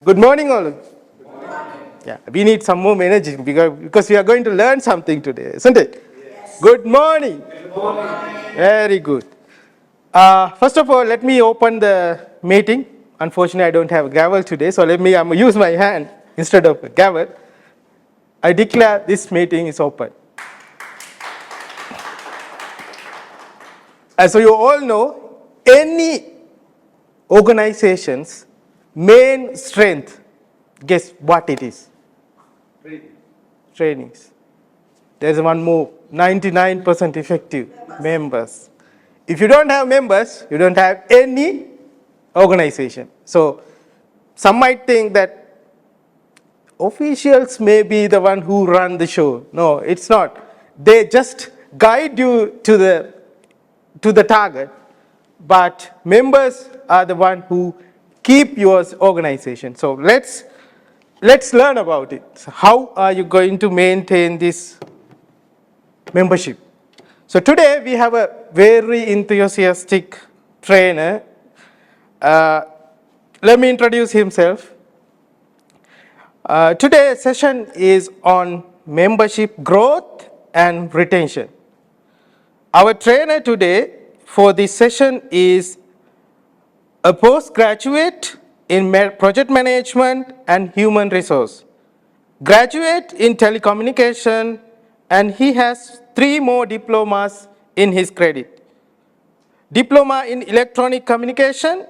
Good morning, all. Yeah, we need some more energy because we are going to learn something today, isn't it? Yes. Good morning. Good morning. Very good. First of all, let me open the meeting. Unfortunately, I don't have a gavel today, so let me use my hand instead of a gavel. I declare this meeting is open. As you all know, any organization's main strength, guess what it is? Trainings. There's one more, 99% effective members. If you don't have members, you don't have any organization. So some might think that officials may be the one who run the show. No, it's not. They just guide you to the target, but members are the one who keep your organization. So let's learn about it. So how are you going to maintain this membership? So today we have a very enthusiastic trainer. Let me introduce himself. Today's session is on membership growth and retention. Our trainer today for this session is a postgraduate in project management and human resource, graduate in telecommunication, and he has 3 more diplomas in his credit. Diploma in electronic communication,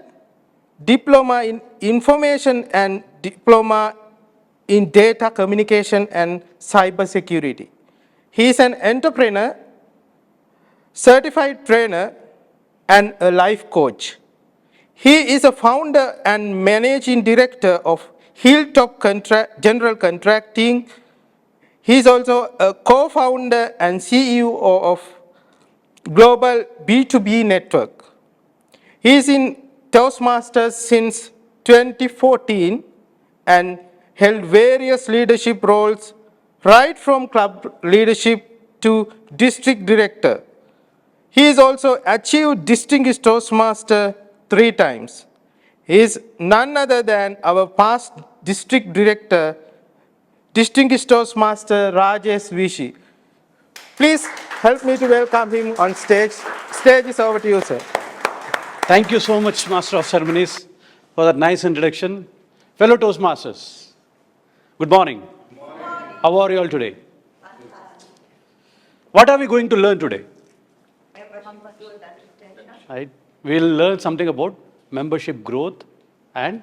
diploma in information, and diploma in data communication and cyber security. He is an entrepreneur, certified trainer, and a life coach. He is a founder and managing director of Hilltop General Contracting. He is also a co-founder and CEO of Global B2B Network. He is in Toastmasters since 2014 and held various leadership roles right from club leadership to district director. He has also achieved Distinguished Toastmaster 3 times. He is none other than our past district director, Distinguished Toastmaster Rajesh Vishi. Please help me to welcome him on stage. Stage is over to you, sir. Thank you so much, Master of Ceremonies, for that nice introduction. Fellow Toastmasters, good morning. Good morning. How are you all today? What are we going to learn today? Right. We'll learn something about membership growth and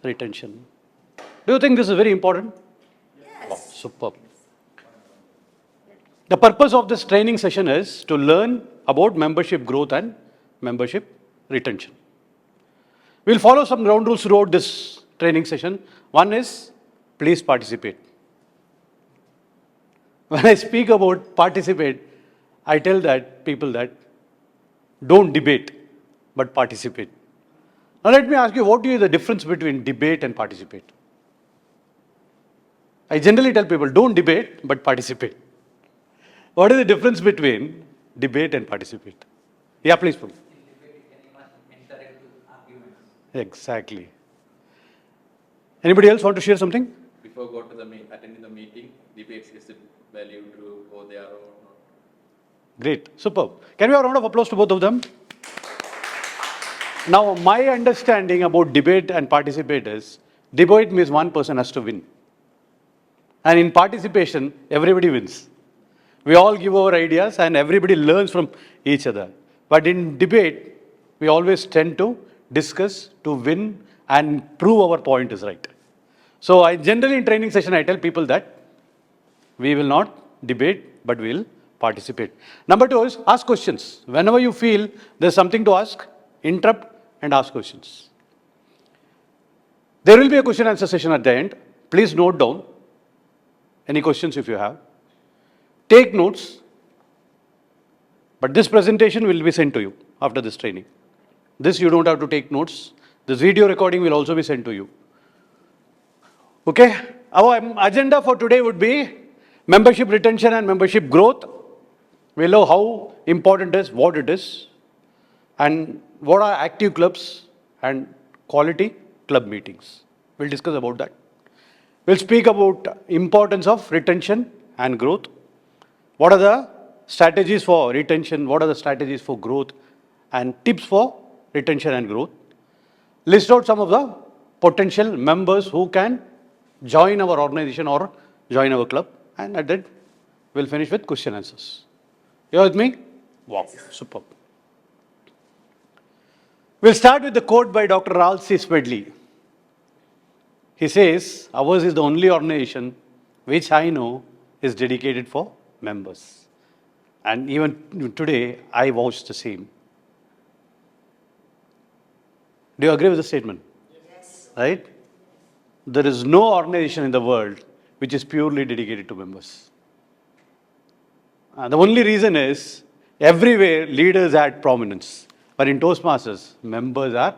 retention. Do you think this is very important? Yes. Wow, superb. The purpose of this training session is to learn about membership growth and membership retention. We'll follow some ground rules throughout this training session. One is, please participate. When I speak about participate, I tell people that don't debate, but participate. Now let me ask you, what is the difference between debate and participate? I generally tell people, don't debate, but participate. What is the difference between debate and participate? Yeah, please. Exactly. Anybody else want to share something? Before go to attending the meeting, debates, is it value to go there or not? Great, superb. Can we have a round of applause to both of them? Now, my understanding about debate and participate is, debate means one person has to win. And in participation, everybody wins. We all give our ideas and everybody learns from each other. But in debate, we always tend to discuss, to win, and prove our point is right. So I generally in training session, I tell people that we will not debate, but we'll participate. Number 2 is ask questions. Whenever you feel there's something to ask, interrupt and ask questions. There will be a question answer session at the end. Please note down any questions if you have. Take notes, but this presentation will be sent to you after this training. This you don't have to take notes. This video recording will also be sent to you. Okay, our agenda for today would be membership retention and membership growth. We'll know how important it is, what it is, and what are active clubs and quality club meetings. We'll discuss about that. We'll speak about importance of retention and growth. What are the strategies for retention? What are the strategies for growth? And tips for retention and growth. List out some of the potential members who can join our organization or join our club. And at that, we'll finish with question answers. You with me? Wow, superb. We'll start with the quote by Dr. Ralph C. Smedley. He says, ours is the only organization which I know is dedicated for members. And even today, I vouch the same. Do you agree with the statement? Yes. Right? There is no organization in the world which is purely dedicated to members. The only reason is, everywhere leaders add prominence. But in Toastmasters, members are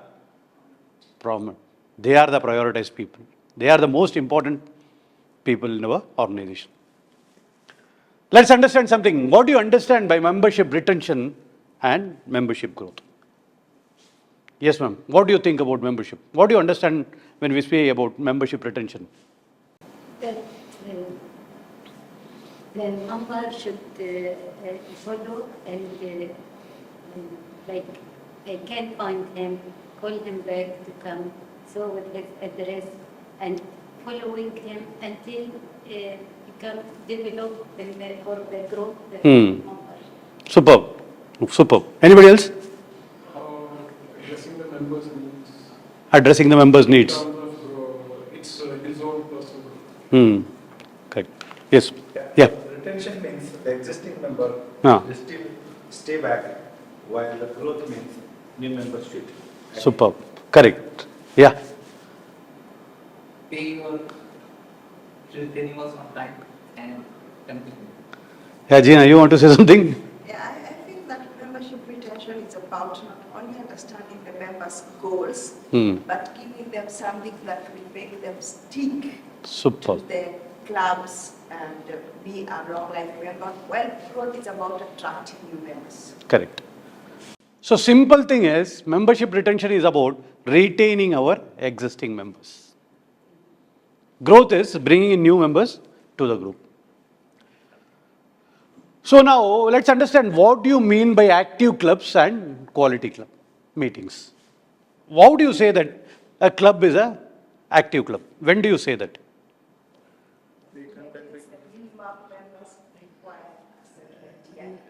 prominent. They are the prioritized people. They are the most important people in our organization. Let's understand something. What do you understand by membership retention and membership growth? Yes, ma'am. What do you think about membership? What do you understand when we speak about membership retention? That the member should follow and like I can find him, call him back to come, so with his address and following him until become develop or the growth the member. Superb. Superb. Anybody else? Addressing the members' needs. Addressing the members' needs. In terms of it's his own personal growth. Correct. Yes. Yeah. Retention means the existing member Ah. will still stay back, while the growth means new members should. Superb. Correct. Yeah. Paying or retaining us on time and continue. Yeah, Gina, you want to say something? Yeah, I feel that membership retention is about not only understanding the members' goals, but giving them something that will make them stick Superb. to the clubs and be a long life member. Well, growth is about attracting new members. Correct. So simple thing is, membership retention is about retaining our existing members. Growth is bringing in new members to the group. So now let's understand what do you mean by active clubs and quality club meetings. How do you say that a club is an active club? When do you say that?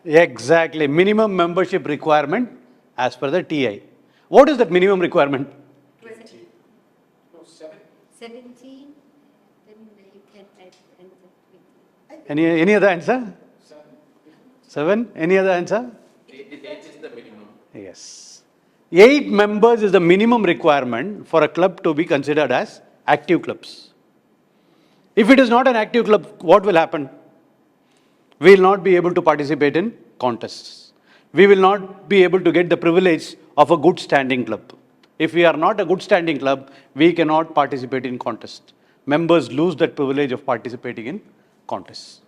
Exactly. Minimum membership requirement as per the TI. What is that minimum requirement? 17, then you can add and Any other answer? 7? Any other answer? 8 is the minimum. Yes. 8 members is the minimum requirement for a club to be considered as active clubs. If it is not an active club, what will happen? We will not be able to participate in contests. We will not be able to get the privilege of a good standing club. If we are not a good standing club, we cannot participate in contests. Members lose that privilege of participating in contests.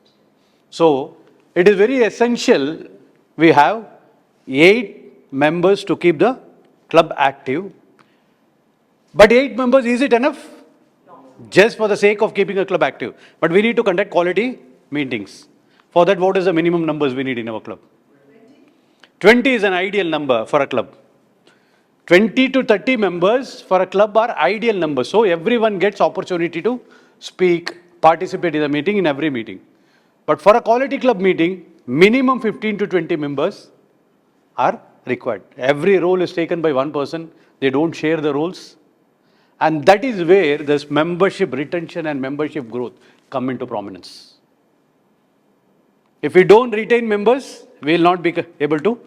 So, it is very essential we have 8 members to keep the club active. But 8 members, is it enough? No. Just for the sake of keeping a club active. But we need to conduct quality meetings. For that, what is the minimum numbers we need in our club? 20 is an ideal number for a club. 20 to 30 members for a club are ideal numbers. So everyone gets opportunity to speak, participate in the meeting, in every meeting. But for a quality club meeting, minimum 15 to 20 members are required. Every role is taken by one person. They don't share the roles. And that is where this membership retention and membership growth come into prominence. If we don't retain members, we will not be able to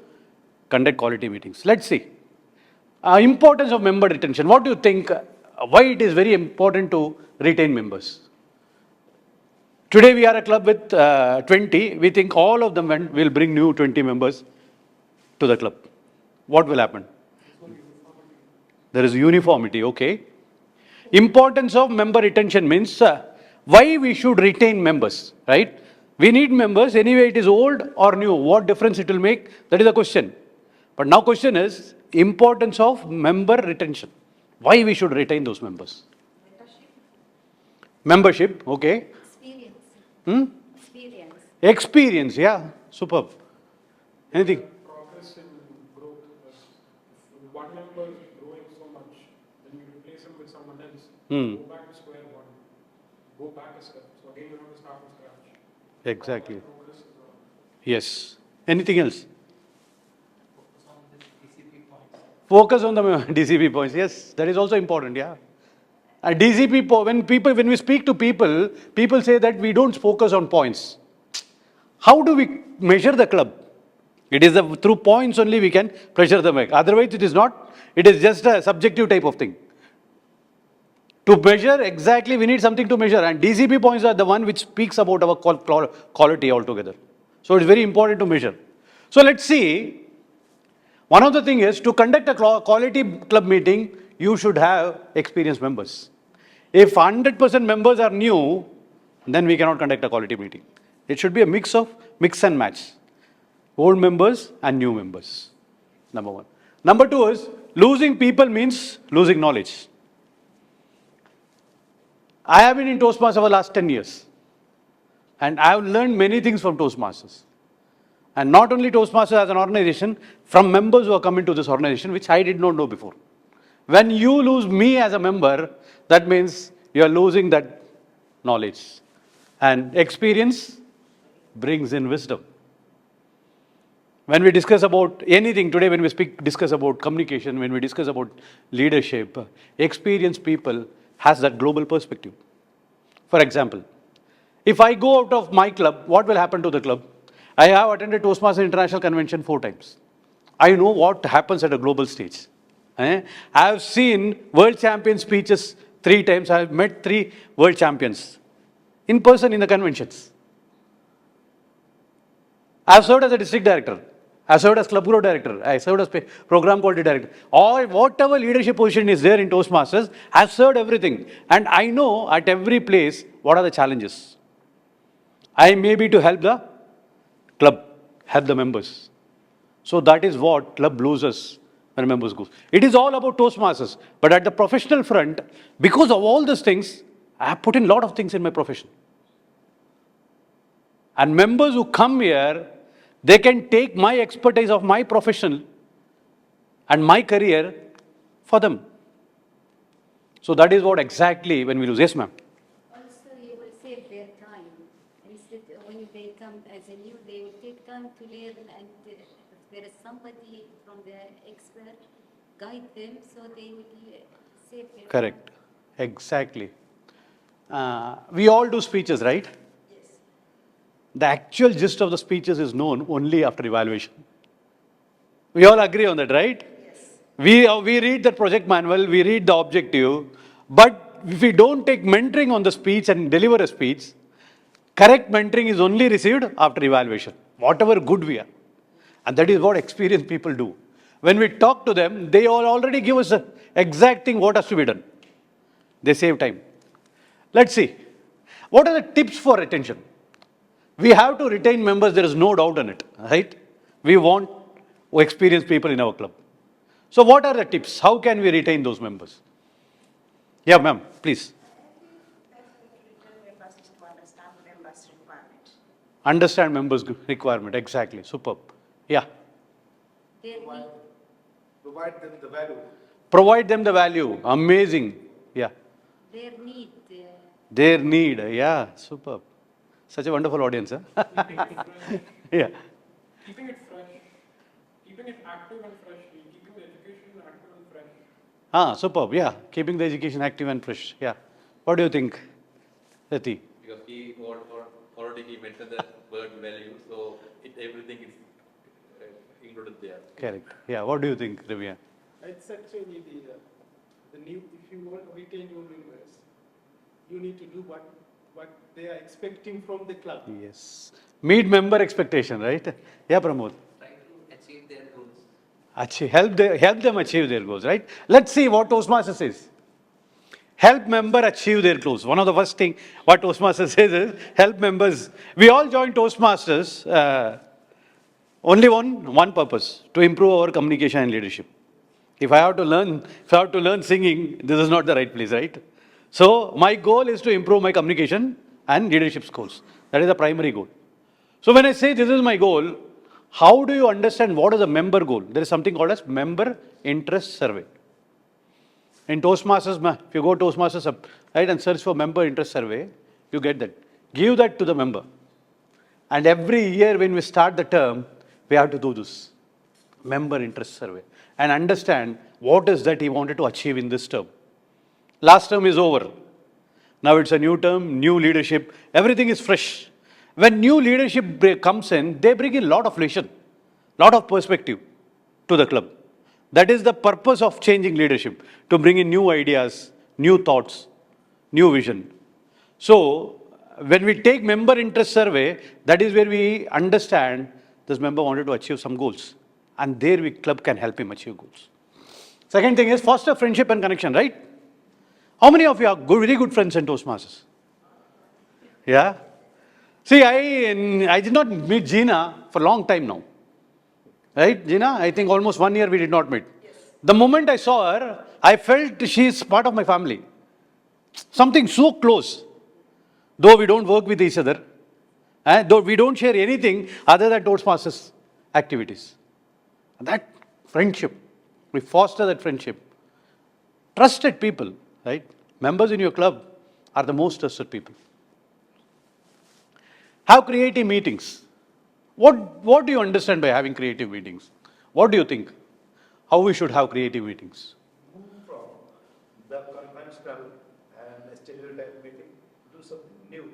conduct quality meetings. Let's see. Importance of member retention. What do you think? Why it is very important to retain members? Today we are a club with 20. We think all of them will bring new 20 members to the club. What will happen? There is uniformity, okay. Importance of member retention means why we should retain members, right? We need members, anyway it is old or new. What difference it will make? That is the question. But now question is, importance of member retention. Why we should retain those members? Membership, okay. Experience. Hmm? Experience. Experience, yeah, superb. Anything? Progress in growth. If one member is growing so much, then you replace him with someone else. Go back to square one. Go back a step. So again, you have to start from scratch. Exactly. Progress is Yes. Anything else? Focus on the DCP points. Focus on the DCP points. Yes, that is also important, yeah. DCP, when we speak to people, people say that we don't focus on points. How do we measure the club? It is through points only we can pressure the mic. Otherwise, it is not. It is just a subjective type of thing. To measure exactly, we need something to measure, and DCP points are the one which speaks about our quality altogether. So it's very important to measure. So let's see. One of the things is to conduct a quality club meeting, you should have experienced members. If 100% members are new, then we cannot conduct a quality meeting. It should be a mix and match. Old members and new members. Number one. Number two is losing people means losing knowledge. I have been in Toastmasters for the last 10 years. And I have learned many things from Toastmasters. And not only Toastmasters as an organization, from members who have come into this organization, which I did not know before. When you lose me as a member, that means you are losing that knowledge. And experience brings in wisdom. When we discuss about anything today, when we discuss about communication, when we discuss about leadership, experienced people has that global perspective. For example, if I go out of my club, what will happen to the club? I have attended Toastmasters International Convention 4 times. I know what happens at a global stage. I have seen world champion speeches 3 times. I have met 3 world champions in person in the conventions. I have served as a district director. I have served as club group director. I served as program quality director. Or whatever leadership position is there in Toastmasters, I have served everything. And I know at every place what are the challenges. I may be to help the club, help the members. So that is what club loses when members go. It is all about Toastmasters. But at the professional front, because of all these things, I have put in a lot of things in my profession. And members who come here, they can take my expertise of my profession and my career for them. So that is what exactly when we lose. Yes, ma'am. Also, you will save their time. Instead, when they come as a new, they will take time to learn, and if there is somebody from the expert, guide them so they will save their time. Correct. Exactly. We all do speeches, right? Yes. The actual gist of the speeches is known only after evaluation. We all agree on that, right? Yes. We read the project manual, we read the objective, but if we don't take mentoring on the speech and deliver a speech, correct mentoring is only received after evaluation, whatever good we are. And that is what experienced people do. When we talk to them, they all already give us the exact thing what has to be done. They save time. Let's see. What are the tips for retention? We have to retain members, there is no doubt on it, right? We want experienced people in our club. So what are the tips? How can we retain those members? Yeah, ma'am, please. Members is to understand members' requirement. Understand members' requirement, exactly, superb. Yeah, Their need. Provide them the value. provide them the value, amazing. Yeah, Their need. their need, yeah, superb. Such a wonderful audience, huh? Yeah, keeping it fresh, keeping it active and fresh, keeping the education active and fresh. superb, yeah, keeping the education active and fresh, yeah. What do you think, Rati? Because he already he mentioned the word value, so everything is included there. Correct, yeah, what do you think, Ravia? It's actually the new, if you want to retain your members, you need to do what they are expecting from the club. Yes, meet member expectation, right? Yeah, Pramod. Try to achieve their goals. Help them achieve their goals, right? Let's see what Toastmasters says. Help member achieve their goals. One of the first thing what Toastmasters says is help members. We all join Toastmasters only one purpose, to improve our communication and leadership. If I have to learn singing, this is not the right place, right? So my goal is to improve my communication and leadership skills. That is the primary goal. So when I say this is my goal, how do you understand what is a member goal? There is something called as member interest survey. In Toastmasters, if you go Toastmasters up, right, and search for member interest survey, you get that. Give that to the member. And every year when we start the term, we have to do this member interest survey and understand what is that he wanted to achieve in this term. Last term is over. Now it's a new term, new leadership, everything is fresh. When new leadership comes in, they bring in a lot of vision, lot of perspective to the club. That is the purpose of changing leadership, to bring in new ideas, new thoughts, new vision. So when we take member interest survey, that is where we understand this member wanted to achieve some goals. And there we club can help him achieve goals. Second thing is foster friendship and connection, right? How many of you are very good friends in Toastmasters? Yeah? See, I did not meet Gina for a long time now. Right, Gina? I think almost 1 year we did not meet. Yes. The moment I saw her, I felt she is part of my family. Something so close. Though we don't work with each other, though we don't share anything other than Toastmasters activities. That friendship, we foster that friendship. Trusted people, right? Members in your club are the most trusted people. Have creative meetings. What do you understand by having creative meetings? What do you think? How we should have creative meetings? Move from the conventional and stereotype meeting, do something new,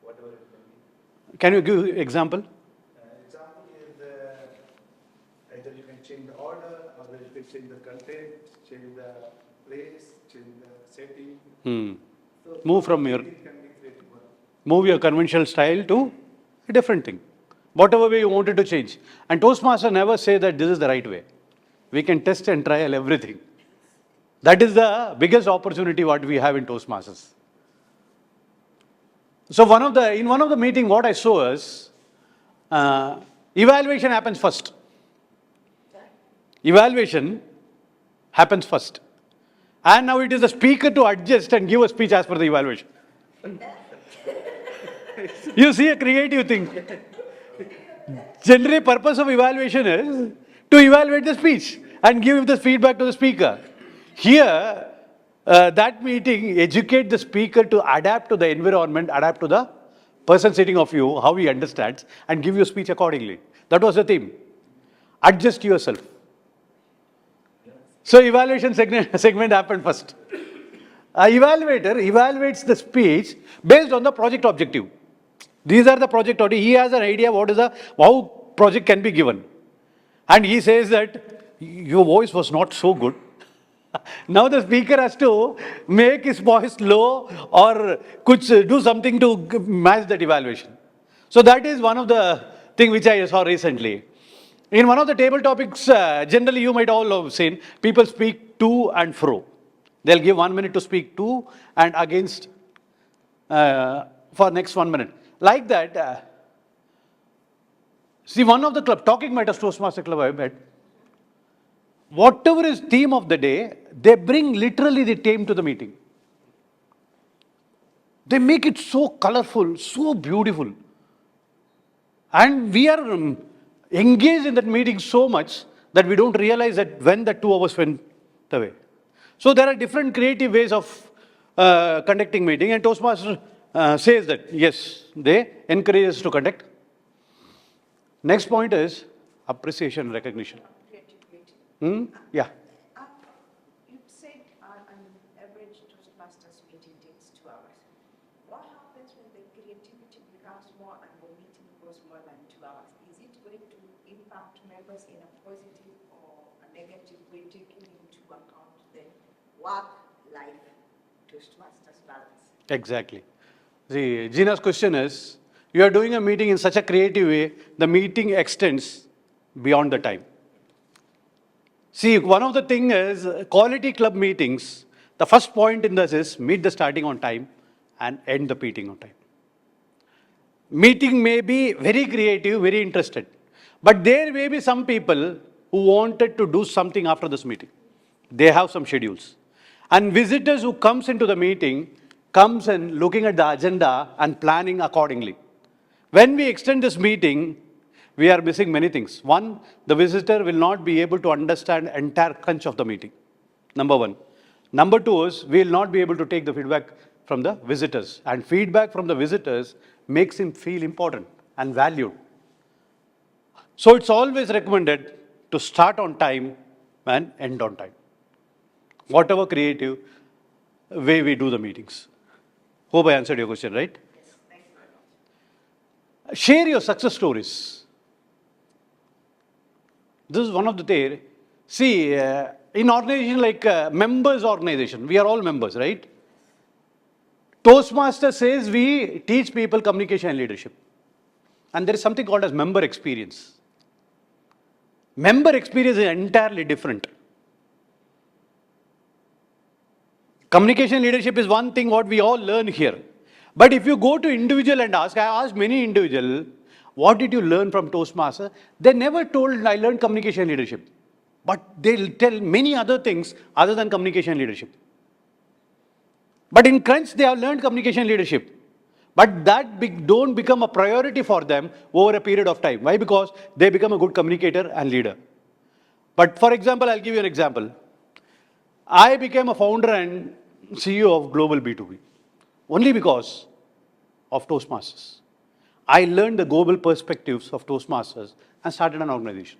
whatever it may be. Can you give example? Example is either you can change the order, or you can change the content, change the place, change the setting. So Move from your, it can be creative work. move your conventional style to a different thing. Whatever way you wanted to change. And Toastmaster never say that this is the right way. We can test and trial everything. That is the biggest opportunity what we have in Toastmasters. So in one of the meeting, what I saw is, evaluation happens first. Evaluation happens first. And now it is the speaker to adjust and give a speech as per the evaluation. You see a creative thing. Generally, purpose of evaluation is to evaluate the speech and give the feedback to the speaker. Here, that meeting educate the speaker to adapt to the environment, adapt to the person sitting of you, how he understands, and give you speech accordingly. That was the theme. Adjust yourself. So evaluation segment happened first. Evaluator evaluates the speech based on the project objective. These are the project objectives. He has an idea how project can be given. And he says that your voice was not so good. Now the speaker has to make his voice low or do something to match that evaluation. So that is one of the things which I saw recently. In one of the table topics, generally you might all have seen, people speak to and fro. They'll give 1 minute to speak to and against for next 1 minute. Like that, see one of the club, Talking Matters Toastmaster Club I met, whatever is theme of the day, they bring literally the theme to the meeting. They make it so colorful, so beautiful. And we are engaged in that meeting so much that we don't realize that when the 2 hours went away. So there are different creative ways of conducting meeting, and Toastmasters says that, yes, they encourage us to conduct. Next point is appreciation and recognition. Yeah. You said on average Toastmasters meeting takes 2 hours. What happens when the creativity becomes more and the meeting goes more than 2 hours? Is it going to impact members in a positive or a negative way, taking into account the work-life Toastmasters balance? Exactly. See, Gina's question is, you are doing a meeting in such a creative way, the meeting extends beyond the time. See, one of the things is quality club meetings, the first point in this is meet the starting on time and end the meeting on time. Meeting may be very creative, very interested, but there may be some people who wanted to do something after this meeting. They have some schedules. And visitors who comes into the meeting comes and looking at the agenda and planning accordingly. When we extend this meeting, we are missing many things. One, the visitor will not be able to understand entire crunch of the meeting. Number one. Number two is we will not be able to take the feedback from the visitors. And feedback from the visitors makes him feel important and valued. So it's always recommended to start on time and end on time. Whatever creative way we do the meetings. Hope I answered your question, right? Share your success stories. This is one of the things. See, in organization like members organization, we are all members, right? Toastmaster says we teach people communication and leadership. And there is something called as member experience. Member experience is entirely different. Communication leadership is one thing what we all learn here. But if you go to individual and ask, I asked many individual, what did you learn from Toastmaster? They never told I learned communication leadership. But they'll tell many other things other than communication leadership. But in Crunch, they have learned communication leadership. But that don't become a priority for them over a period of time. Why? Because they become a good communicator and leader. But for example, I'll give you an example. I became a founder and CEO of Global B2B only because of Toastmasters. I learned the global perspectives of Toastmasters and started an organization.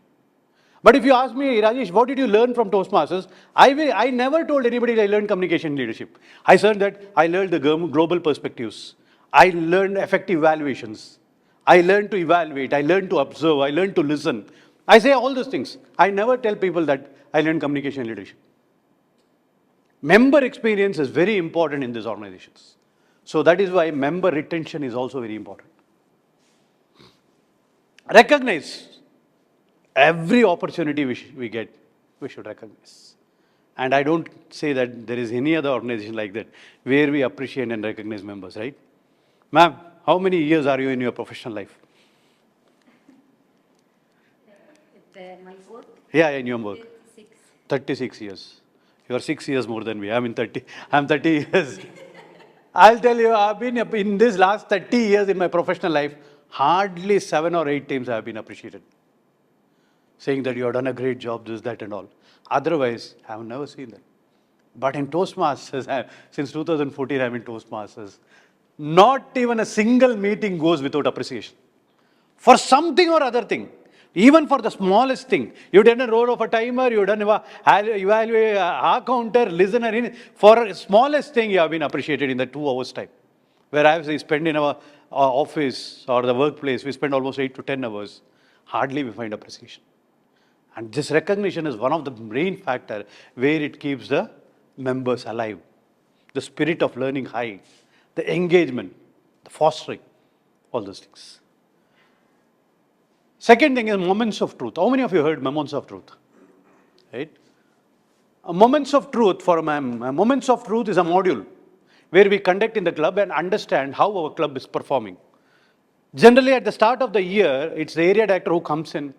But if you ask me, Rajesh, what did you learn from Toastmasters? I never told anybody I learned communication leadership. I said that I learned the global perspectives. I learned effective evaluations. I learned to evaluate. I learned to observe. I learned to listen. I say all those things. I never tell people that I learned communication leadership. Member experience is very important in these organizations. So that is why member retention is also very important. Recognize every opportunity we get, we should recognize. And I don't say that there is any other organization like that where we appreciate and recognize members, right? Ma'am, how many years are you in your professional life? My work, Yeah, in your work. 36. 36 years. You are 6 years more than me. I'm 30 years. I'll tell you, I've been in this last 30 years in my professional life, hardly 7 or 8 times I have been appreciated. Saying that you have done a great job, this, that and all. Otherwise, I have never seen that. But in Toastmasters, since 2014 I'm in Toastmasters, not even a single meeting goes without appreciation. For something or other thing. Even for the smallest thing. You've done a roll of a timer, you've done evaluate a counter, listener. For the smallest thing, you have been appreciated in the 2 hours time. Whereas we spend in our office or the workplace, we spend almost 8 to 10 hours. Hardly we find appreciation. And this recognition is one of the main factors where it keeps the members alive. The spirit of learning high, the engagement, the fostering, all those things. Second thing is moments of truth. How many of you heard moments of truth? Right? Moments of truth for moments of truth is a module where we conduct in the club and understand how our club is performing. Generally, at the start of the year, it's the area director who comes in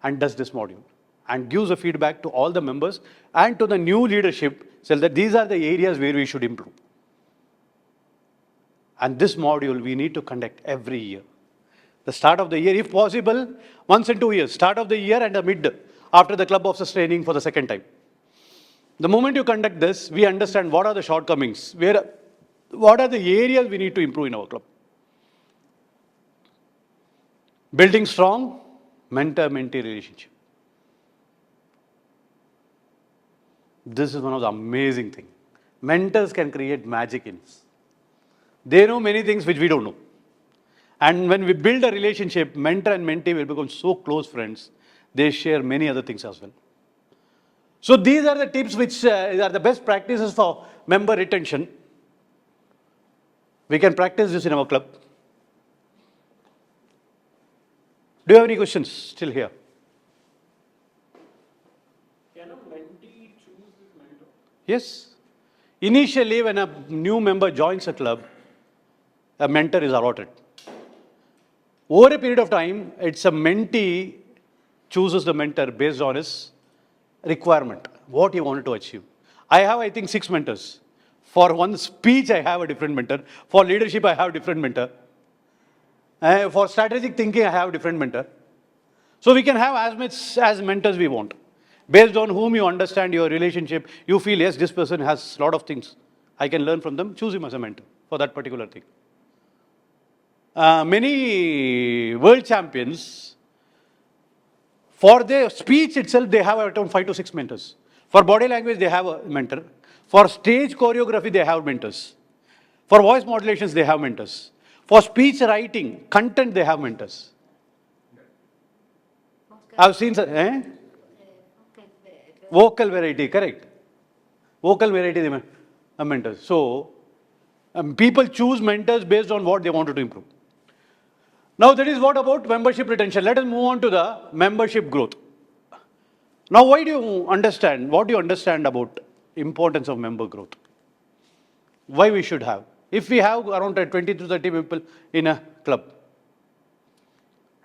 and does this module and gives a feedback to all the members and to the new leadership, so that these are the areas where we should improve. And this module we need to conduct every year. The start of the year, if possible, once in 2 years. Start of the year and the mid, after the club officers training for the second time. The moment you conduct this, we understand what are the shortcomings, what are the areas we need to improve in our club. Building strong mentor-mentee relationship. This is one of the amazing things. Mentors can create magic in us. They know many things which we don't know. And when we build a relationship, mentor and mentee will become so close friends, they share many other things as well. So these are the tips which are the best practices for member retention. We can practice this in our club. Do you have any questions still here? Can a mentee choose his mentor? Yes. Initially, when a new member joins a club, a mentor is allotted. Over a period of time, it's a mentee chooses the mentor based on his requirement, what he wanted to achieve. I have, I think, 6 mentors. For one speech, I have a different mentor. For leadership, I have a different mentor. For strategic thinking, I have a different mentor. So we can have as much as mentors we want. Based on whom you understand your relationship, you feel, yes, this person has a lot of things. I can learn from them, choose him as a mentor for that particular thing. Many world champions, for their speech itself, they have around 5 to 6 mentors. For body language, they have a mentor. For stage choreography, they have mentors. For voice modulations, they have mentors. For speech writing, content, they have mentors. I've seen, vocal variety, correct. Vocal variety, they are mentors. So, people choose mentors based on what they wanted to improve. Now, that is what about membership retention. Let us move on to the membership growth. Now, what do you understand about importance of member growth? Why we should have? If we have around 20 to 30 people in a club,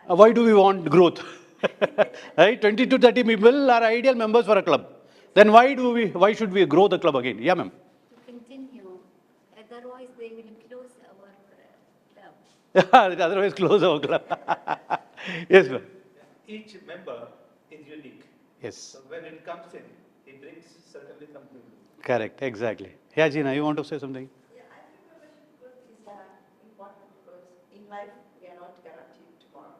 why do we want growth? Right? 20 to 30 people are ideal members for a club. Then why should we grow the club again? Yeah, ma'am. To continue, otherwise they will close our club. Otherwise, close our club. Yes, ma'am. Each member is unique. Yes. So when it comes in, it brings certainly something. Correct, exactly. Yeah, Gina, you want to say something? Yeah, I think membership growth is important because in life we are not guaranteed tomorrow.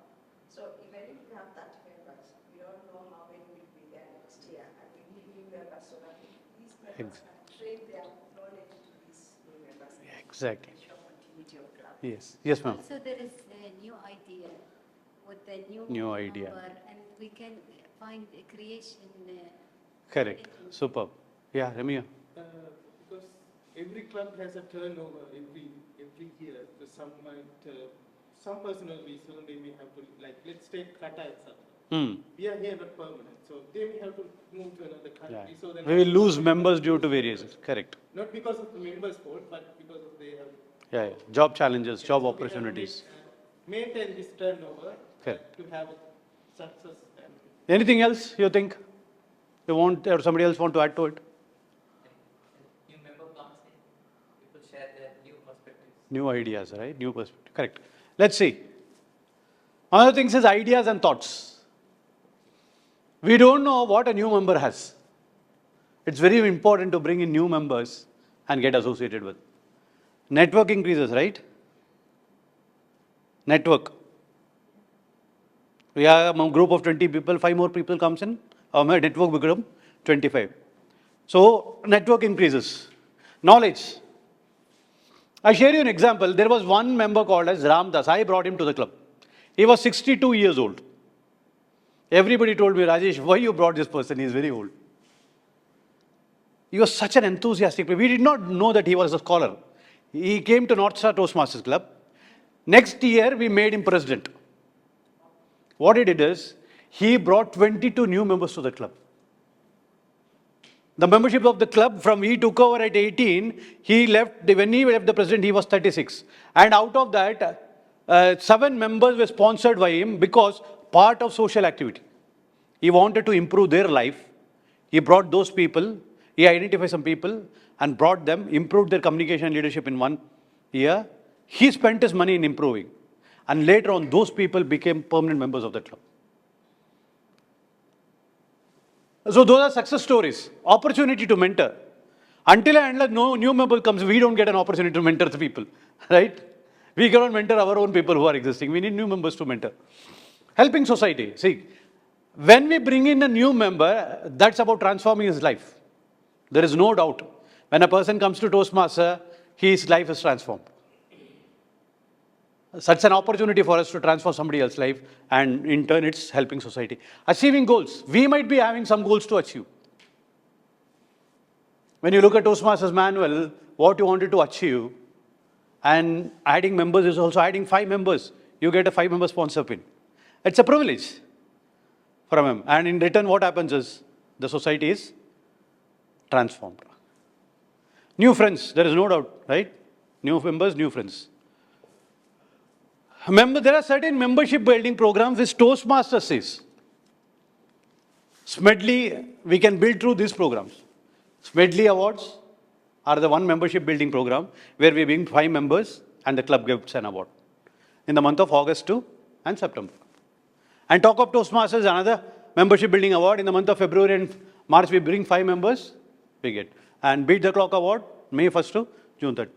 So even if we have 30 members, we don't know how many will be there next year, and we need new members so that these members can trade their knowledge to these new members. Exactly. Ensure continuity of club. Yes, yes, ma'am. Also, there is a new idea with the New idea. number, and we can find a creation. Correct. Superb. Yeah, Ramya. Because every club has a turnover every year. So some person will be soon, they may have to, like, let's take Qatar example. We are here but permanent, so they may have to move to another country. Yeah. So then We will lose members due to various. Correct. not because of the members' fault, but because of they have Yeah, yeah. Job challenges, job so we have to opportunities. maintain this turnover Correct. to have success. And Anything else you think you want, or somebody else want to add to it? New member comes in, people share their new perspectives. New ideas, right? New perspective. Correct. Let's see. Another thing is ideas and thoughts. We don't know what a new member has. It's very important to bring in new members and get associated with. Network increases, right? Network. We have a group of 20 people, 5 more people comes in, our network becomes 25. So network increases. Knowledge. I share you an example. There was one member called as Ramdas. I brought him to the club. He was 62 years old. Everybody told me, Rajesh, why you brought this person? He's very old. He was such an enthusiastic player. We did not know that he was a scholar. He came to North Star Toastmasters Club. Next year, we made him president. What he did is, he brought 22 new members to the club. The membership of the club, from he took over at 18, when he left the president, he was 36. And out of that, 7 members were sponsored by him because part of social activity. He wanted to improve their life. He brought those people, he identified some people and brought them, improved their communication and leadership in 1 year. He spent his money in improving. And later on, those people became permanent members of the club. So those are success stories. Opportunity to mentor. Until and unless no new member comes, we don't get an opportunity to mentor the people, right? We cannot mentor our own people who are existing. We need new members to mentor. Helping society. See, when we bring in a new member, that's about transforming his life. There is no doubt. When a person comes to Toastmaster, his life is transformed. Such an opportunity for us to transform somebody else's life, and in turn it's helping society. Achieving goals. We might be having some goals to achieve. When you look at Toastmasters manual, what you wanted to achieve, and adding members is also adding 5 members. You get a 5-member sponsor pin. It's a privilege from him. And in return, what happens is the society is transformed. New friends, there is no doubt, right? New members, new friends. There are certain membership building programs which Toastmasters says. Smedley, we can build through these programs. Smedley Awards are the one membership building program where we bring 5 members and the club gives an award in the month of August to and September. And Talk of Toastmasters is another membership building award. In the month of February and March, we bring 5 members, we get. And Beat the Clock Award, May 1st to June 3rd.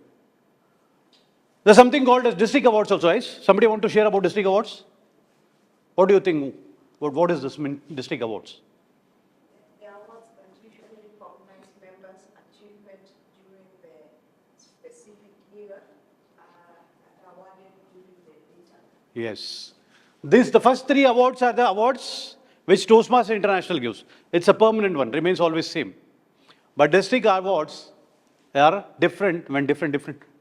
There's something called as district awards also, guys. Somebody want to share about district awards? What do you think? What is this district awards? The awards that usually recognize members' achievement during the specific year and awarded during the later. Yes. The first 3 awards are the awards which Toastmasters International gives. It's a permanent one, remains always same. But district awards are different when different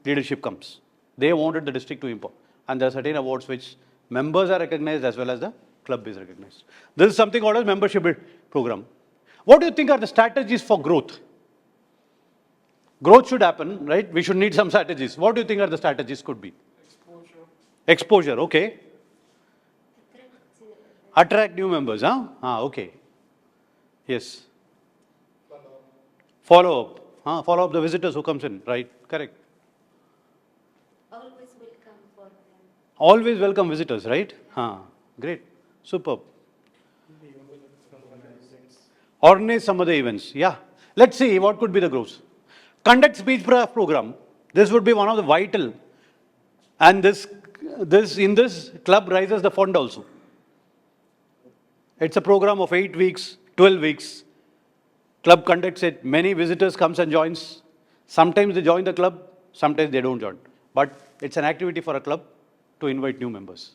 leadership comes. They wanted the district to import. And there are certain awards which members are recognized as well as the club is recognized. This is something called as membership program. What do you think are the strategies for growth? Growth should happen, right? We should need some strategies. What do you think are the strategies could be? Exposure, okay. Attract new members, huh? Okay. Yes. Follow up. Follow up the visitors who comes in, right? Correct. Always welcome for them. Always welcome visitors, right? Great. Superb. Organize some other events. Yeah. Let's see what could be the growth. Conduct speech program. This would be one of the vital. And in this club rises the fund also. It's a program of 8 weeks, 12 weeks. Club conducts it. Many visitors comes and joins. Sometimes they join the club, sometimes they don't join. But it's an activity for a club to invite new members.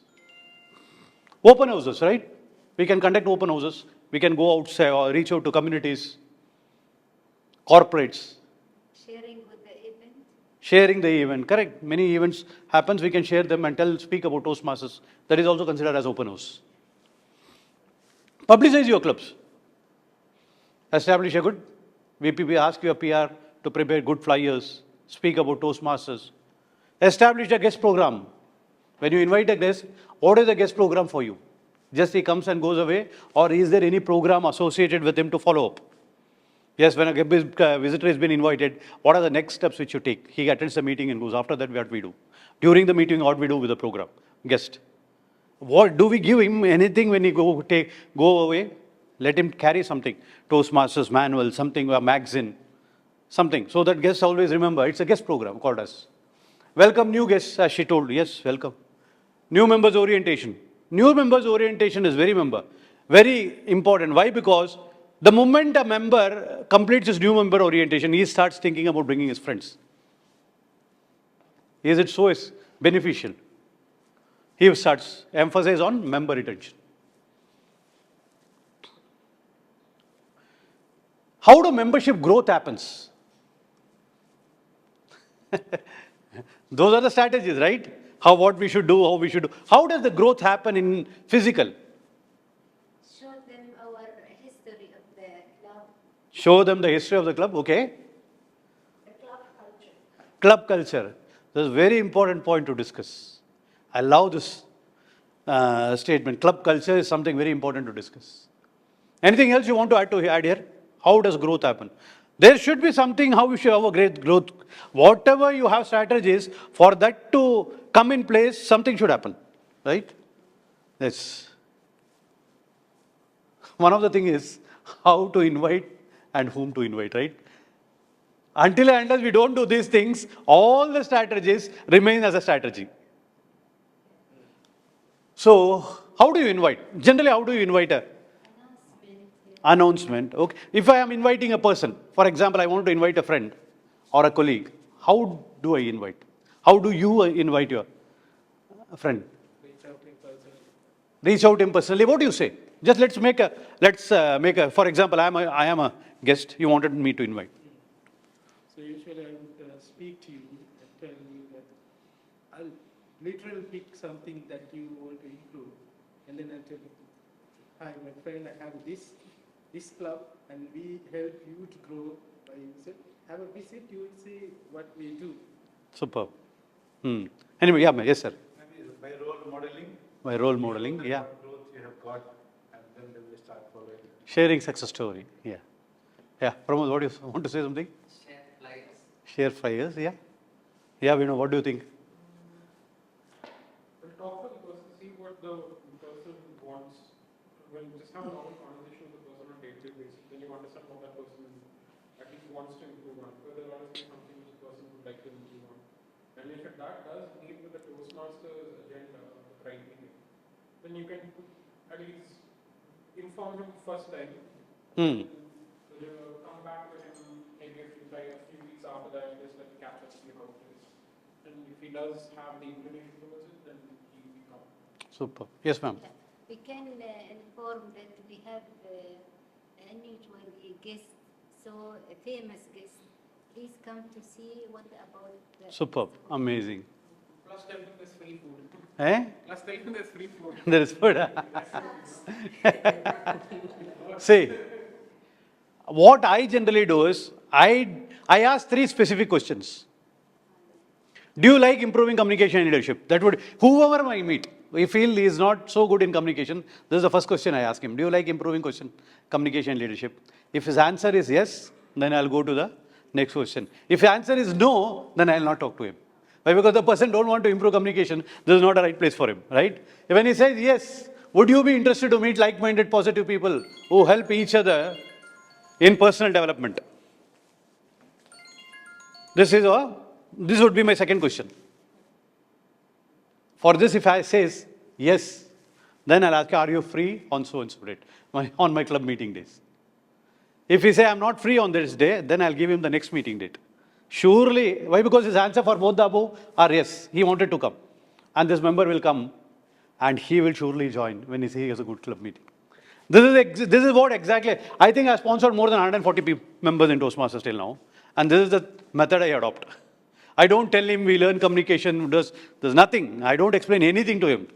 Open houses, right? We can conduct open houses. We can go outside or reach out to communities, corporates. Sharing with the event. Sharing the event, correct. Many events happens, we can share them and speak about Toastmasters. That is also considered as open house. Publicize your clubs. Establish a good VPP, ask your PR to prepare good flyers, speak about Toastmasters. Establish a guest program. When you invite a guest, what is the guest program for you? Just he comes and goes away, or is there any program associated with him to follow up? Yes, when a visitor has been invited, what are the next steps which you take? He attends the meeting and goes. After that, what we do? During the meeting, what we do with the program? Guest. What do we give him anything when he go away? Let him carry something. Toastmasters manual, something, a magazine, something. So that guests always remember, it's a guest program called us. Welcome new guests, as she told. Yes, welcome. New members orientation. New members orientation is very important. Why? Because the moment a member completes his new member orientation, he starts thinking about bringing his friends. Is it so beneficial? He starts emphasis on member retention. How do membership growth happens? Those are the strategies, right? What we should do, how we should do. How does the growth happen in physical? Show them our history of the club. Show them the history of the club, okay? The club culture. Club culture. This is a very important point to discuss. I love this statement. Club culture is something very important to discuss. Anything else you want to add here? How does growth happen? There should be something how we should have a great growth. Whatever you have strategies, for that to come in place, something should happen. Right? Yes. One of the things is how to invite and whom to invite, right? Until and unless we don't do these things, all the strategies remain as a strategy. So, how do you invite? Generally, how do you invite a announcement? Okay. If I am inviting a person, for example, I want to invite a friend or a colleague, how do I invite? How do you invite your friend? Reach out him personally. What do you say? Just let's make a, for example, I am a guest, you wanted me to invite. So usually I would speak to you and tell you that I'll literally pick something that you want to improve, and then I'll tell you, hi, my friend, I have this club, and we help you to grow by have a visit, you will see what we do. Superb. Anyway, yeah, yes, sir. Maybe by role modeling. By role modeling, yeah. What growth you have got, and then they will start following. Sharing success story, yeah. Yeah, Pramod, what do you want to say something? Share flyers. Share flyers, yeah? Yeah, Vinu, what do you think? We'll talk to the person, see what the person wants. We'll just have a normal conversation with the person on a day-to-day basis. Then you understand what that person at least wants to improve on. Whether there is something which the person would like to improve on. And if that does meet with the Toastmasters agenda, the criteria, then you can at least inform him first time. Come back to him maybe a few weeks after that and just catch up, see how it is. And if he does have the inclination towards it, then he will come. Super. Yes, ma'am. We can inform that we have unusual guest, so a famous guest. Please come to see what about the Superb. Amazing. Plus, tell him there's free food. Eh? Plus, tell him there's free food. There is food. See, what I generally do is, I ask 3 specific questions. Do you like improving communication and leadership? That would, whoever I meet, we feel he is not so good in communication, this is the first question I ask him. Do you like improving communication and leadership? If his answer is yes, then I'll go to the next question. If the answer is no, then I'll not talk to him. Why? Because the person don't want to improve communication, this is not the right place for him, right? When he says yes, would you be interested to meet like-minded positive people who help each other in personal development? This would be my second question. For this, if I says yes, then I'll ask you, are you free on so and so date, on my club meeting days? If he say I'm not free on this day, then I'll give him the next meeting date. Surely, why? Because his answer for both the above are yes, he wanted to come. And this member will come and he will surely join when he has a good club meeting. This is what exactly, I think I sponsored more than 140 members in Toastmasters till now. And this is the method I adopt. I don't tell him we learn communication, there's nothing. I don't explain anything to him.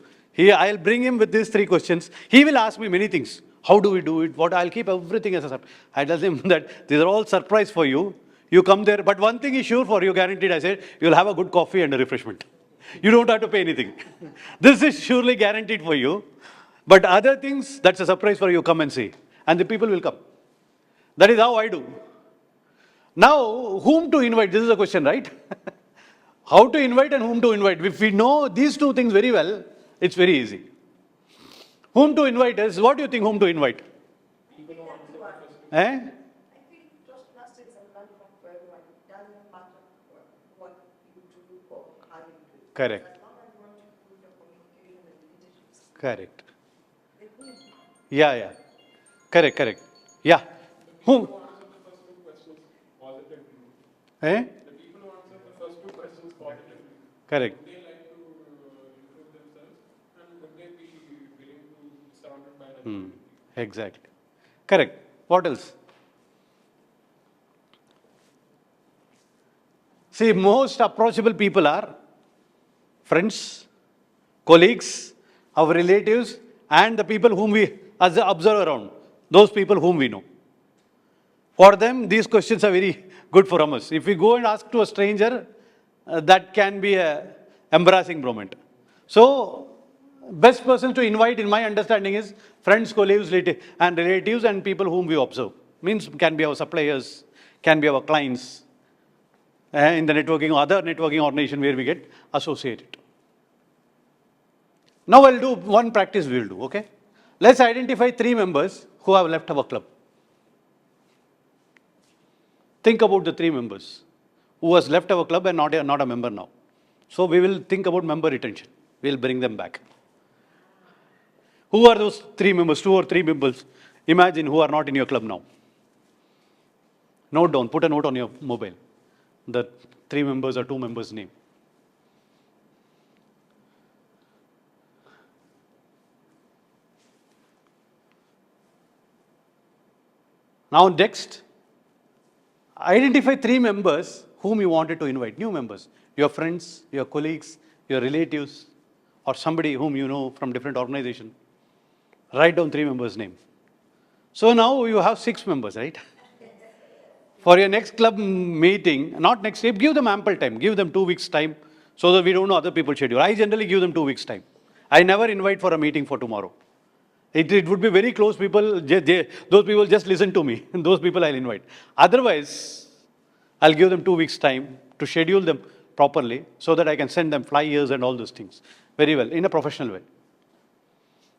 I'll bring him with these 3 questions. He will ask me many things. How do we do it? What? I'll keep everything as a surprise. I tell him that these are all surprise for you. You come there, but one thing is sure for you, guaranteed, I said, you'll have a good coffee and a refreshment. You don't have to pay anything. This is surely guaranteed for you. But other things, that's a surprise for you, come and see. And the people will come. That is how I do. Now, whom to invite? This is the question, right? How to invite and whom to invite. If we know these 2 things very well, it's very easy. Whom to invite is, what do you think whom to invite? Eh? I think Toastmasters is a platform for everyone. It doesn't matter what you do or how you do it. Correct. As long as you want to improve your communication and leadership skills, Correct. they will. Yeah. Correct. Yeah. Whom? Eh? The people who answer the first 2 questions positively, Correct. would they like to improve themselves and would they be willing to be surrounded by like Exactly. Correct. What else? See, most approachable people are friends, colleagues, our relatives, and the people whom we observe around, those people whom we know. For them, these questions are very good for us. If we go and ask to a stranger, that can be an embarrassing moment. So, best persons to invite, in my understanding, is friends, colleagues, and relatives, and people whom we observe. Means can be our suppliers, can be our clients, in the networking or other networking organization where we get associated. Now I'll do one practice we'll do, okay? Let's identify 3 members who have left our club. Think about the 3 members who has left our club and not a member now. So we will think about member retention. We'll bring them back. Who are those 3 members, 2 or 3 members? Imagine who are not in your club now. Note down, put a note on your mobile. The 3 members or 2 members' name. Now next, identify 3 members whom you wanted to invite, new members. Your friends, your colleagues, your relatives, or somebody whom you know from different organization. Write down 3 members' name. So now you have 6 members, right? For your next club meeting, not next day, give them ample time. Give them 2 weeks' time so that we don't know other people's schedule. I generally give them 2 weeks' time. I never invite for a meeting for tomorrow. It would be very close people, those people just listen to me. Those people I'll invite. Otherwise, I'll give them 2 weeks time to schedule them properly so that I can send them flyers and all those things very well in a professional way.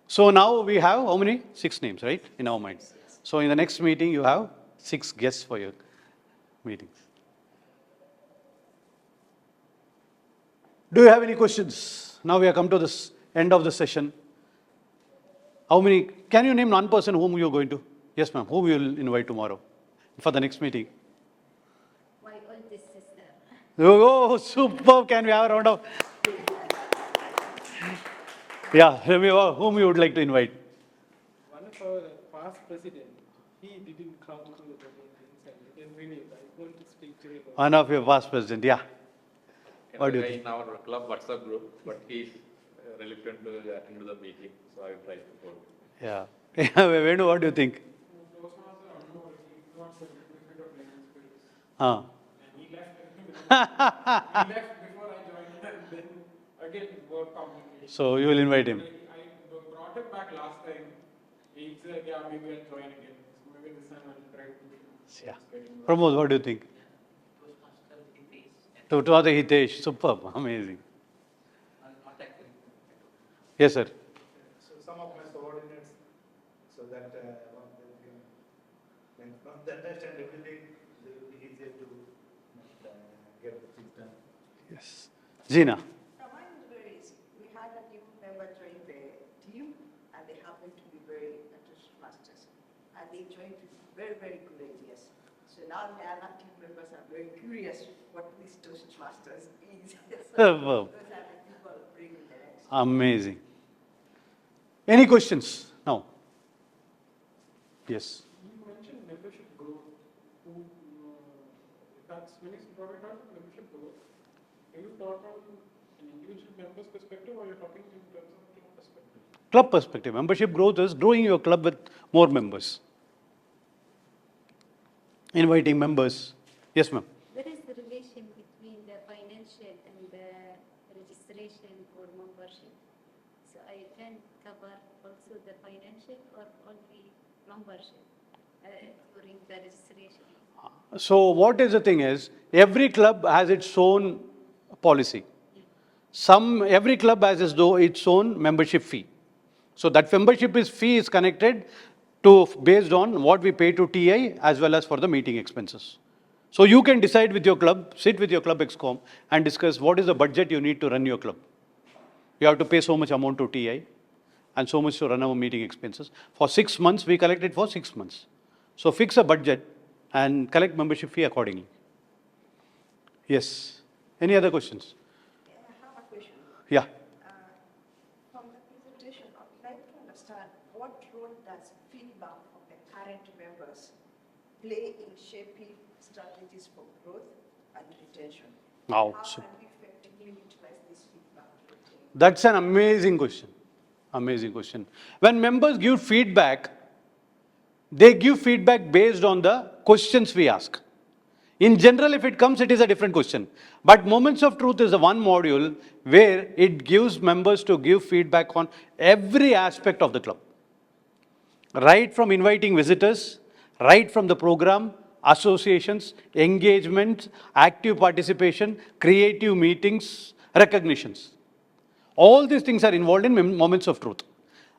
So now we have how many? 6 names, right, in our mind. So in the next meeting, you have 6 guests for your meetings. Do you have any questions? Now we have come to this end of the session. How many? Can you name one person whom you're going to? Yes, ma'am. Whom you will invite tomorrow for the next meeting? My oldest sister. Oh, superb. Can we have a round of? Yeah, whom you would like to invite? One of our past president, he didn't come to the meetings and he can really, I want to speak to him. One of your past president, yeah. What do you think? In our club WhatsApp group, but he's reluctant to attend the meeting, so I will try to go. Yeah. Venu, what do you think? Huh. He left before I joined and then again it got complicated. So you will invite him. I brought him back last time. He said, yeah, maybe I'll join again. So maybe this time I'll try to. Yeah. Pramod, what do you think? To the Hitesh, superb, amazing. Yes, sir. So some of my subordinates, so that one they can, when from the understand everything, it will be easier to get the things done. Yes. Gina. Mine is very easy. We had a new member join the team, and they happen to be very Toastmasters. And they joined with very, very good ideas. So now the other team members are very curious what this Toastmasters is. Superb. Those are the people bringing the next. Amazing. Any questions? No. Yes. You mentioned membership growth. That's when you talk about membership growth. Are you talk about an individual member's perspective or you're talking in terms of club perspective? Club perspective. Membership growth is growing your club with more members. Inviting members. Yes, ma'am. What is the relation between the financial and the registration for membership? So I can cover also the financial or only membership during the registration? So what is the thing is, every club has its own policy. Every club has its own membership fee. So that membership fee is connected to based on what we pay to TI as well as for the meeting expenses. So you can decide with your club, sit with your club excom and discuss what is the budget you need to run your club. You have to pay so much amount to TI and so much to run our meeting expenses. For 6 months, we collect it for 6 months. So fix a budget and collect membership fee accordingly. Yes. Any other questions? I have a question. Yeah. From the presentation, I would like to understand what role does feedback from the current members play in shaping strategies for growth and retention? Now, How so can we effectively utilize this feedback to retain? that's an amazing question. Amazing question. When members give feedback, they give feedback based on the questions we ask. In general, if it comes, it is a different question. But Moments of Truth is the one module where it gives members to give feedback on every aspect of the club. Right from inviting visitors, right from the program, associations, engagement, active participation, creative meetings, recognitions. All these things are involved in Moments of Truth.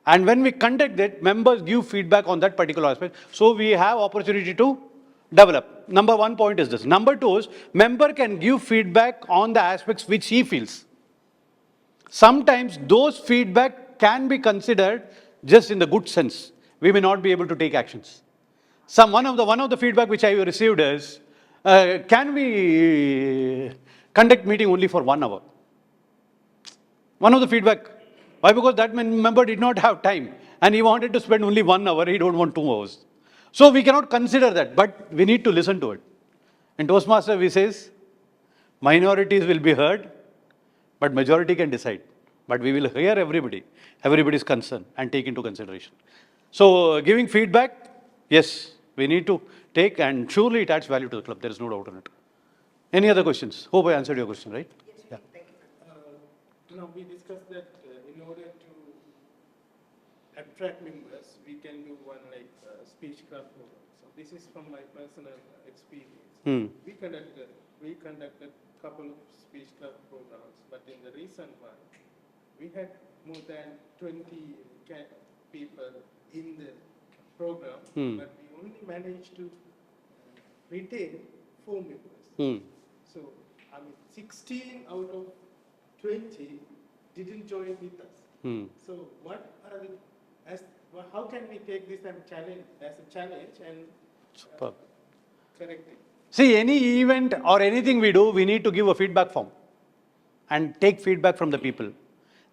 And when we conduct that, members give feedback on that particular aspect. So we have opportunity to develop. Number 1 point is this. Number 2 is, member can give feedback on the aspects which he feels. Sometimes those feedback can be considered just in the good sense. We may not be able to take actions. One of the feedback which I received is, can we conduct meeting only for 1 hour? One of the feedback. Why? Because that member did not have time and he wanted to spend only 1 hour, he don't want 2 hours. So we cannot consider that, but we need to listen to it. In Toastmaster we says, minorities will be heard, but majority can decide. But we will hear everybody's concern and take into consideration. So giving feedback, yes, we need to take, and surely it adds value to the club, there is no doubt on it. Any other questions? Hope I answered your question, right? Yeah. Now, we discussed that in order to attract members, we can do one like speech club program. So this is from my personal experience. We conducted couple of speech club programs, but in the recent one, we had more than 20 people in the program, but we only managed to retain 4 members. So, I mean, 16 out of 20 didn't join with us. So, how can we take this as a challenge and Superb. correct it? See, any event or anything we do, we need to give a feedback form and take feedback from the people.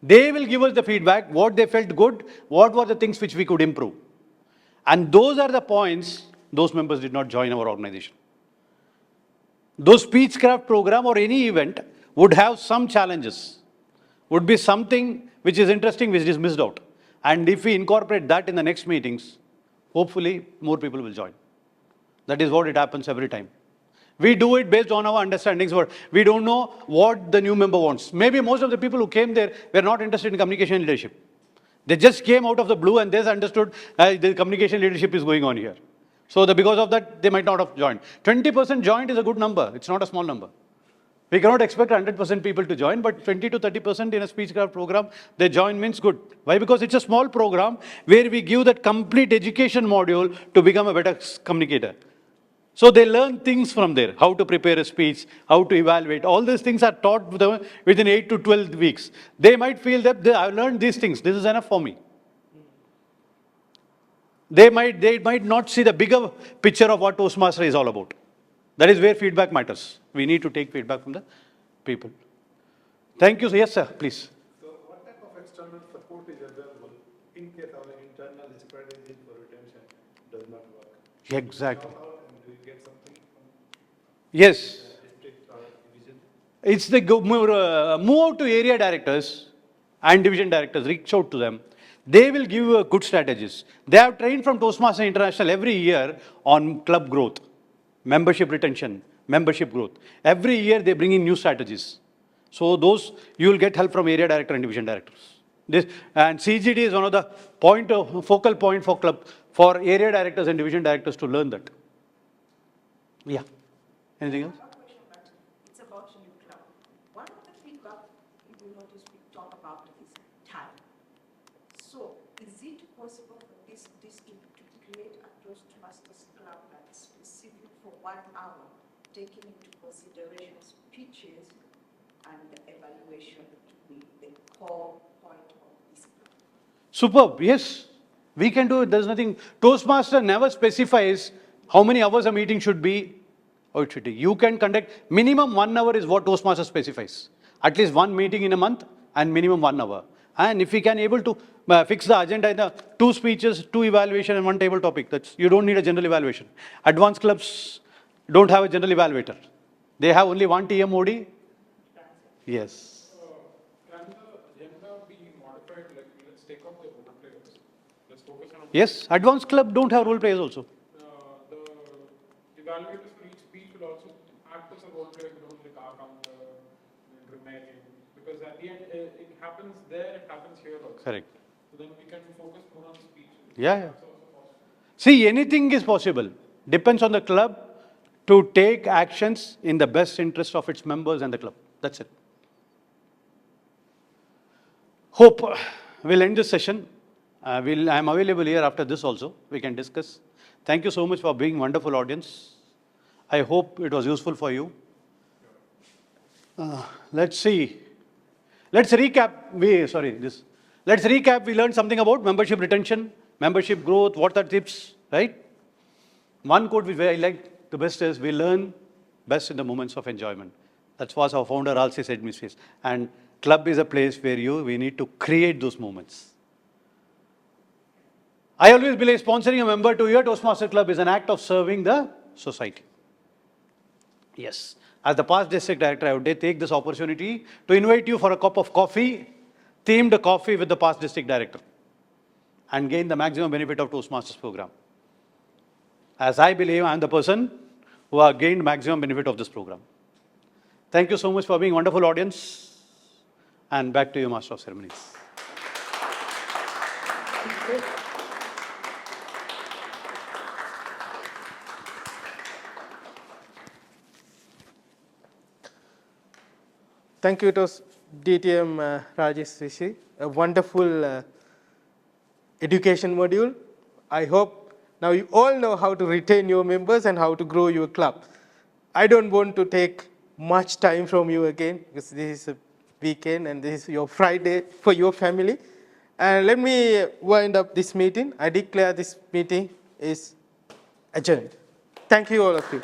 They will give us the feedback, what they felt good, what were the things which we could improve. And those are the points those members did not join our organization. Those Speechcraft program or any event would have some challenges, would be something which is interesting, which is missed out. And if we incorporate that in the next meetings, hopefully more people will join. That is what it happens every time. We do it based on our understandings, but we don't know what the new member wants. Maybe most of the people who came there were not interested in communication leadership. They just came out of the blue and they understood the communication leadership is going on here. So because of that, they might not have joined. 20% joined is a good number. It's not a small number. We cannot expect 100% people to join, but 20 to 30% in a Speechcraft program, they join means good. Why? Because it's a small program where we give that complete education module to become a better communicator. So they learn things from there, how to prepare a speech, how to evaluate. All these things are taught within 8 to 12 weeks. They might feel that I've learned these things. This is enough for me. They might not see the bigger picture of what Toastmaster is all about. That is where feedback matters. We need to take feedback from the people. Thank you. Yes, sir, please. So what type of external support is available in case our internal strategy for retention does not work? Exactly. How do we get something from Yes. district or division? It's the move out to area directors and division directors, reach out to them. They will give you good strategies. They have trained from Toastmaster International every year on club growth, membership retention, membership growth. Every year they bring in new strategies. So those, you will get help from area director and division directors. And CGD is one of the focal point for club, for area directors and division directors to learn that. Yeah. Anything else? I have a question, but it's about a new club. One of the feedback you notice we talk about is time. So is it possible for this district to create a Toastmasters club that's specific for 1 hour, taking into consideration speeches and the evaluation to be the core point of this club? Superb, yes. We can do it, there's nothing. Toastmaster never specifies how many hours a meeting should be, or it should be. You can conduct, minimum 1 hour is what Toastmaster specifies. At least 1 meeting in a month and minimum 1 hour. And if we can able to fix the agenda in the 2 speeches, 2 evaluation and 1 table topic, you don't need a general evaluation. Advanced clubs don't have a general evaluator. They have only 1 TMOD. Yes. Can the agenda be modified, like let's take out the role players, let's focus on Yes, advanced club don't have role players also. the evaluators for each speech will also act as a role player, like our counter, remaining, because at the end it happens there, it happens here also. Correct. So then we can focus more on speech. Yeah, yeah. See, anything is possible. Depends on the club to take actions in the best interest of its members and the club. That's it. Hope we'll end this session. I'm available here after this also. We can discuss. Thank you so much for being wonderful audience. I hope it was useful for you. Let's see. Let's recap. Let's recap. We learned something about membership retention, membership growth, what are tips, right? One quote which I like the best is, we learn best in the moments of enjoyment. That's what our founder also said, Mrs. And club is a place where we need to create those moments. I always believe sponsoring a member to your Toastmaster club is an act of serving the society. Yes. As the past district director, I would take this opportunity to invite you for a cup of coffee, themed coffee with the past district director, and gain the maximum benefit of Toastmasters program. As I believe I am the person who have gained maximum benefit of this program. Thank you so much for being wonderful audience, and back to you, Master of Ceremonies. Thank you. It was DTM Rajesh Rishi, a wonderful education module. I hope now you all know how to retain your members and how to grow your club. I don't want to take much time from you again because this is a weekend and this is your Friday for your family. And let me wind up this meeting. I declare this meeting is adjourned. Thank you all of you.